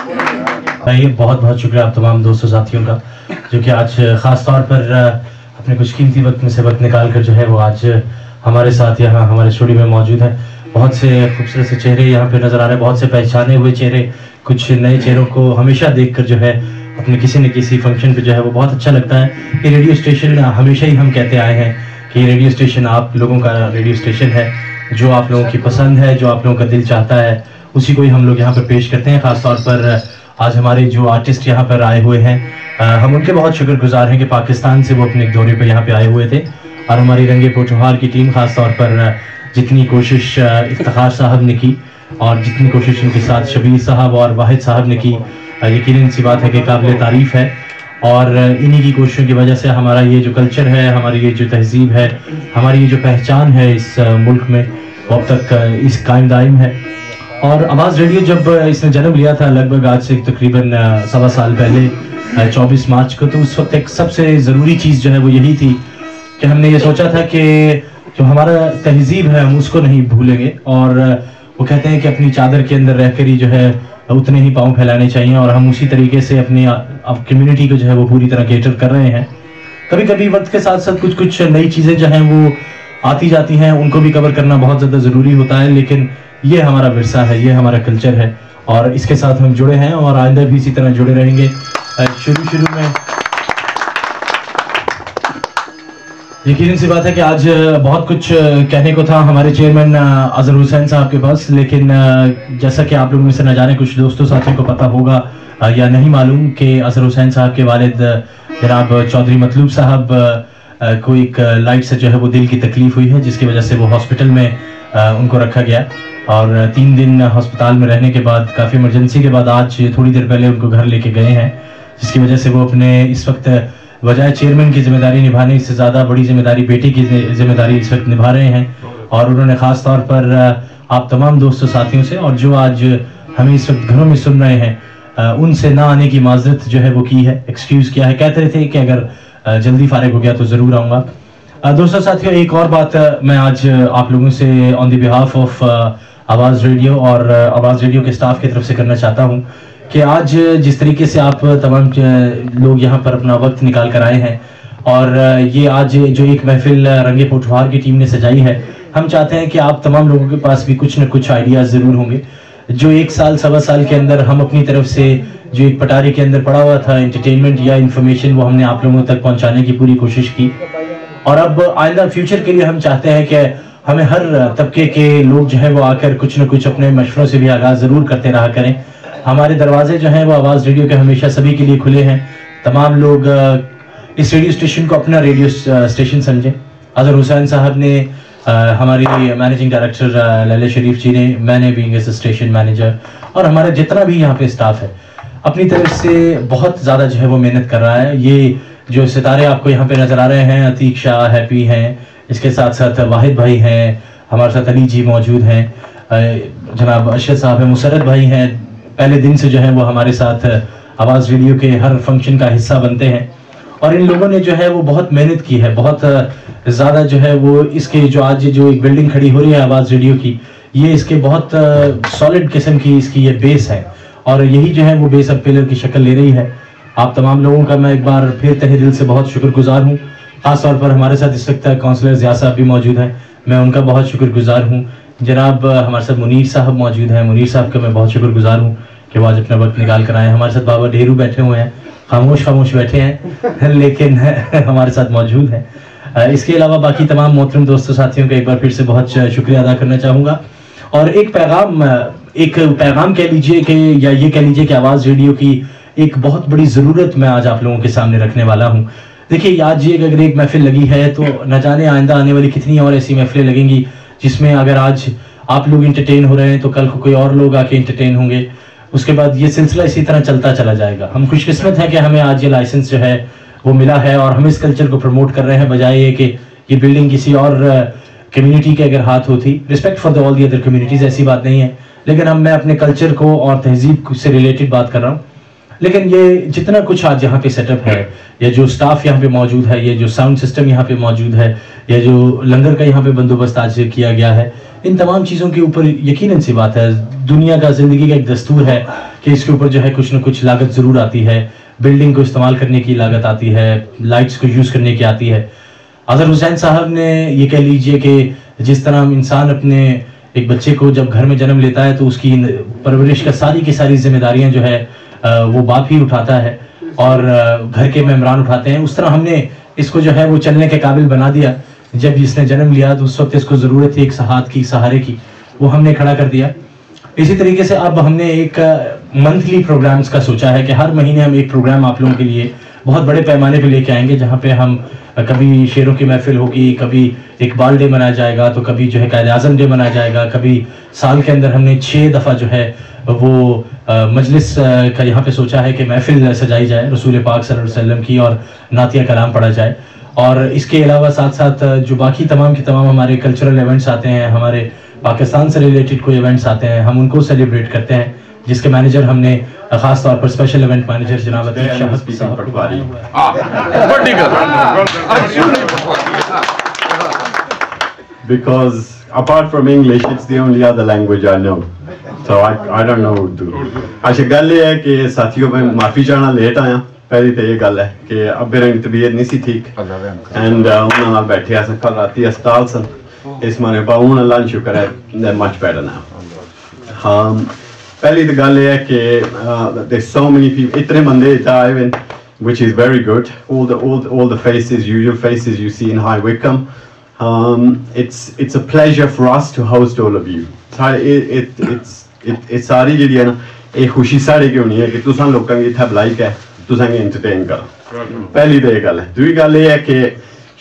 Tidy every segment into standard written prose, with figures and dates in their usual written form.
भाई बहुत बहुत शुक्रिया आप तमाम दोस्तों साथियों का, जो कि आज ख़ास तौर पर अपने कुछ कीमती वक्त में से वक्त निकाल कर जो है वो आज हमारे साथ यहाँ हमारे स्टूडियो में मौजूद है। बहुत से खूबसूरत से चेहरे यहाँ पे नज़र आ रहे हैं, बहुत से पहचाने हुए चेहरे, कुछ नए चेहरों को हमेशा देखकर जो है अपने किसी न किसी फंक्शन पे जो है वो बहुत अच्छा लगता है। ये रेडियो स्टेशन हमेशा ही हम कहते आए हैं कि ये रेडियो स्टेशन आप लोगों का रेडियो स्टेशन है, जो आप लोगों की पसंद है, जो आप लोगों का दिल चाहता है, उसी को ही हम लोग यहाँ पर पेश करते हैं। ख़ास तौर पर आज हमारे जो आर्टिस्ट यहाँ पर आए हुए हैं, हम उनके बहुत शुक्रगुजार हैं कि पाकिस्तान से वो अपने एक दौरे पर यहाँ पे आए हुए थे, और हमारी रंगे पोठोहार की टीम ख़ास तौर पर जितनी कोशिश इफ्तिखार साहब ने की और जितनी कोशिश उनके साथ शबीर साहब और वाहिद साहब ने की, यकीनन सी बात है कि काबिल तारीफ़ है। और इन्हीं की कोशिशों की वजह से हमारा ये जो कल्चर है, हमारी ये जो तहजीब है, हमारी ये जो पहचान है इस मुल्क में, वो अब तक इस कायम दायम है। और आवाज़ रेडियो जब इसने जन्म लिया था लगभग आज से तकरीबन 1.25 साल पहले 24 मार्च को, तो उस वक्त एक सबसे ज़रूरी चीज़ जो है वो यही थी कि हमने ये सोचा था कि जो हमारा तहजीब है हम उसको नहीं भूलेंगे, और वो कहते हैं कि अपनी चादर के अंदर रहकर ही जो है उतने ही पाँव फैलाने चाहिए, और हम उसी तरीके से अपनी कम्युनिटी को जो है वो पूरी तरह केटर कर रहे हैं। कभी कभी वक्त के साथ साथ कुछ कुछ नई चीज़ें जो हैं वो आती जाती हैं, उनको भी कवर करना बहुत ज़्यादा ज़रूरी होता है, लेकिन ये हमारा विरसा है, ये हमारा कल्चर है, और इसके साथ हम जुड़े हैं और आइंदा भी इसी तरह जुड़े रहेंगे। शुरू में यकीनन सी बात है कि आज बहुत कुछ कहने को था हमारे चेयरमैन अजहर हुसैन साहब के पास, लेकिन जैसा कि आप लोगों में से न जाने कुछ दोस्तों साथियों को पता होगा या नहीं मालूम कि अजहर हुसैन साहब के वालिद जनाब चौधरी मतलूब साहब को एक लाइट से जो है वो दिल की तकलीफ हुई है, जिसकी वजह से वो हॉस्पिटल में उनको रखा गया, और 3 दिन हस्पताल में रहने के बाद काफ़ी इमरजेंसी के बाद आज थोड़ी देर पहले उनको घर लेके गए हैं, जिसकी वजह से वो अपने इस वक्त बजाय चेयरमैन की जिम्मेदारी निभाने से ज़्यादा बड़ी जिम्मेदारी बेटी की जिम्मेदारी इस वक्त निभा रहे हैं। और उन्होंने ख़ास तौर पर आप तमाम दोस्तों साथियों से, और जो आज हमें इस वक्त घरों में सुन रहे हैं, उनसे ना आने की माजरत जो है वो की है, एक्सक्यूज़ किया है, कहते रहे थे कि अगर जल्दी फारिग हो गया तो ज़रूर आऊँगा। दोस्तों साथियों, एक और बात मैं आज आप लोगों से ऑन द बिहाफ ऑफ आवाज़ रेडियो और आवाज़ रेडियो के स्टाफ की तरफ से करना चाहता हूँ कि आज जिस तरीके से आप तमाम लोग यहाँ पर अपना वक्त निकाल कर आए हैं, और ये आज जो एक महफिल रंगे पोठोहार की टीम ने सजाई है, हम चाहते हैं कि आप तमाम लोगों के पास भी कुछ न कुछ आइडियाज़ ज़रूर होंगे। जो 1 साल 1.25 साल के अंदर हम अपनी तरफ से जो एक पटारे के अंदर पड़ा हुआ था एंटरटेनमेंट या इन्फॉर्मेशन, वो हमने आप लोगों तक पहुँचाने की पूरी कोशिश की, और अब आइंदा फ्यूचर के लिए हम चाहते हैं कि हमें हर तबके के लोग जो है वो आकर कुछ न कुछ अपने मशवरों से भी आगाज़ ज़रूर करते रहा करें। हमारे दरवाजे जो हैं वो आवाज़ रेडियो के हमेशा सभी के लिए खुले हैं। तमाम लोग इस रेडियो स्टेशन को अपना रेडियो स्टेशन समझें। अजहर हुसैन साहब ने, हमारी मैनेजिंग डायरेक्टर लैला शरीफ जी ने, मैंने बीइंग एज स्टेशन मैनेजर, और हमारा जितना भी यहाँ पे स्टाफ है अपनी तरफ से बहुत ज़्यादा जो है वो मेहनत कर रहा है। ये जो सितारे आपको यहाँ पे नज़र आ रहे हैं, अतीक शाह हैप्पी हैं, इसके साथ साथ वाहिद भाई हैं, हमारे साथ अली जी मौजूद हैं, जनाब अशरफ साहब हैं, मुसरत भाई हैं, पहले दिन से जो है वो हमारे साथ आवाज़ रेडियो के हर फंक्शन का हिस्सा बनते हैं, और इन लोगों ने जो है वो बहुत मेहनत की है, बहुत ज़्यादा जो है वो इसके जो आज जो एक बिल्डिंग खड़ी हो रही है आवाज़ रेडियो की, ये इसके बहुत सॉलिड किस्म की इसकी ये बेस है, और यही जो है वो बेस अब पिलर की शक्ल ले रही है। आप तमाम लोगों का मैं एक बार फिर तहे दिल से बहुत शुक्रगुजार हूँ। ख़ास तौर पर हमारे साथ इस वक्त काउंसलर ज़िया साहब भी मौजूद हैं, मैं उनका बहुत शुक्रगुजार हूँ। जनाब हमारे साथ मुनीर साहब मौजूद हैं, मुनीर साहब का मैं बहुत शुक्रगुजार हूँ कि वो आज अपना वक्त निकाल कर आए। हमारे साथ बाबा ढेरू बैठे हुए हैं, खामोश बैठे हैं लेकिन हमारे साथ मौजूद हैं। इसके अलावा बाकी तमाम मोहतरम दोस्तों साथियों का एक बार फिर से बहुत शुक्रिया अदा करना चाहूँगा, और एक पैगाम कह लीजिए कि, या ये कह लीजिए कि आवाज़ रेडियो की एक बहुत बड़ी ज़रूरत मैं आज आप लोगों के सामने रखने वाला हूँ। देखिए, आज ये अगर एक महफिल लगी है तो न जाने आइंदा आने वाली कितनी और ऐसी महफिलें लगेंगी, जिसमें अगर आज आप लोग इंटरटेन हो रहे हैं तो कल को कोई और लोग आके इंटरटेन होंगे, उसके बाद ये सिलसिला इसी तरह चलता चला जाएगा। हम खुशकिस्मत हैं कि हमें आज ये लाइसेंस जो है वो मिला है, और हम इस कल्चर को प्रमोट कर रहे हैं, बजाय ये कि ये बिल्डिंग किसी और कम्युनिटी के अगर हाथ होती। Respect for all the other communities, ऐसी बात नहीं है, लेकिन मैं अपने कल्चर को और तहजीब से रिलेटेड बात कर रहा हूँ। لیکن یہ جتنا کچھ آج یہاں پہ سیٹ اپ ہے، یا جو سٹاف یہاں پہ موجود ہے، یہ جو ساؤنڈ سسٹم یہاں پہ موجود ہے، یا جو لنگر کا یہاں پہ بندوبست آج کیا گیا ہے، ان تمام چیزوں کے اوپر یقیناً سی بات ہے، دنیا کا زندگی کا ایک دستور ہے کہ اس کے اوپر جو ہے کچھ نہ کچھ لاگت ضرور آتی ہے. بلڈنگ کو استعمال کرنے کی لاگت آتی ہے، لائٹس کو یوز کرنے کی آتی ہے. اظہر حسین صاحب نے یہ کہہ لیجئے کہ جس طرح انسان اپنے ایک بچے کو جب گھر میں جنم لیتا ہے تو اس کی پرورش کا ساری کی ساری ذمہ داریاں جو ہے وہ باپ ہی اٹھاتا ہے اور گھر کے ممبران اٹھاتے ہیں، اس طرح ہم نے اس کو جو ہے وہ چلنے کے قابل بنا دیا. جب اس نے جنم لیا تو اس وقت اس کو ضرورت تھی ایک ہاتھ کی، سہارے کی، وہ ہم نے کھڑا کر دیا. اسی طریقے سے اب ہم نے ایک منتھلی پروگرامز کا سوچا ہے کہ ہر مہینے ہم ایک پروگرام آپ لوگوں کے لیے بہت بڑے پیمانے پہ لے کے آئیں گے، جہاں پہ ہم کبھی شعروں کی محفل ہوگی، کبھی اقبال ڈے منایا جائے گا، تو کبھی جو ہے قائد اعظم ڈے منایا جائے گا، کبھی سال کے اندر ہم نے 6 دفعہ جو ہے وہ مجلس کا یہاں پہ سوچا ہے کہ محفل سجائی جائے رسول پاک صلی اللہ علیہ وسلم کی اور نعتیہ کلام پڑھا جائے. اور اس کے علاوہ ساتھ ساتھ جو باقی تمام کے تمام ہمارے کلچرل ایونٹس آتے ہیں، ہمارے پاکستان سے ریلیٹڈ کوئی ایونٹس آتے ہیں، ہم ان کو سیلیبریٹ کرتے ہیں، جس کے مینیجر ہم نے خاص طور پر اسپیشل ایونٹ مینیجر جناب عتیق شاہد صاحب patwari. Because apart from English, it's the only other language I know. So I don't know Urdu. اچھا گل یہ ہے کہ ساتھیوں میں معافی چاہنا لیٹ آیا. پہلی تو یہ گل ہے کہ اب میری طبیعت نہیں سی ٹھیک اینڈ انہوں نے بیٹھے سن کل رات اسپتال سن، اس مانے پا ہوں اللہ شکر ہے مچ بیٹر نا. پہلی تو گل یہ ہے کہ there's so many people، اتنے بندے آئے ہوئے which is very good. All the faces, usual faces you see in High Wycombe. It's a pleasure for us to host all of you. It's ساری جڑی ہے نا یہ خوشی ساڑے کی ہونی ہے کہ تساں لوگوں کی اتنا بلائی ہے، تساں کی انٹرٹین کرو. پہلی تو یہ گل ہے. دوسری گل یہ ہے کہ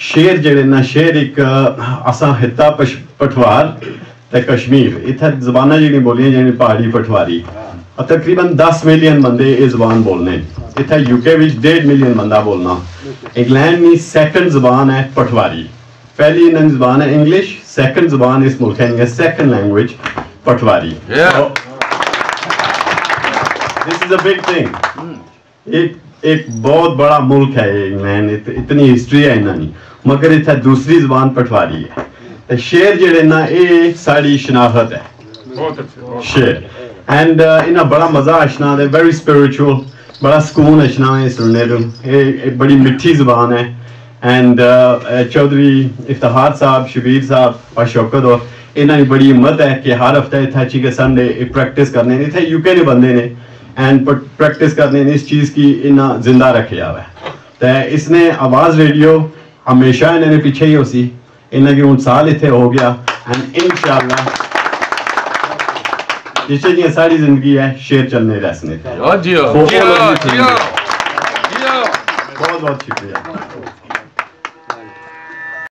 شعر جڑے نا شعر ایک اساں خطہ پٹھوار تے کشمیر اتنے زبانیں جڑی بولیاں جڑی پہاڑی پٹھواری تقریباً 10 ملین بندے یہ زبان بولنے. اتنے یو کے وچ 1.5 ملین بندہ بولنا. انگلینڈ میں سیکنڈ زبان ہے پٹھواری. پہلی انہوں زبان ہے انگلش، سیکنڈ زبان اس ملک ہے second language Pothwari. This is a big thing. ایک بہت بڑا ملک ہے انگلینڈ، اتنی ہسٹری ہے انہوں نے، مگر اتنا دوسری زبان پٹھواری ہے. شعر جڑے نا یہ ساری شناخت ہے شعر اینڈ انہیں بڑا مزہ اشنا ہے، ویری اسپرچل، بڑا سکون اشنا ہے سننے تو. یہ بڑی میٹھی زبان ہے. اینڈ چودھری افتخار صاحب، شبیر صاحب اور شوکت اور انہوں نے بڑی ہمت ہے کہ ہر ہفتہ اتنا اچھی کہ سنڈے پریکٹس کرنے اتنے یو کے نے بندے نے اینڈ پریکٹس کرنے اس چیز کی انہیں زندہ رکھے ہوا ہے. تو اس نے آواز ریڈیو ہمیشہ انہوں نے پیچھے ہی ہو سی، انہیں کہ 1 سال اتنے ہو گیا اینڈ انشاءاللہ جیسے جی ساری زندگی ہے شعر چلنے رسنے. بہت بہت شکریہ.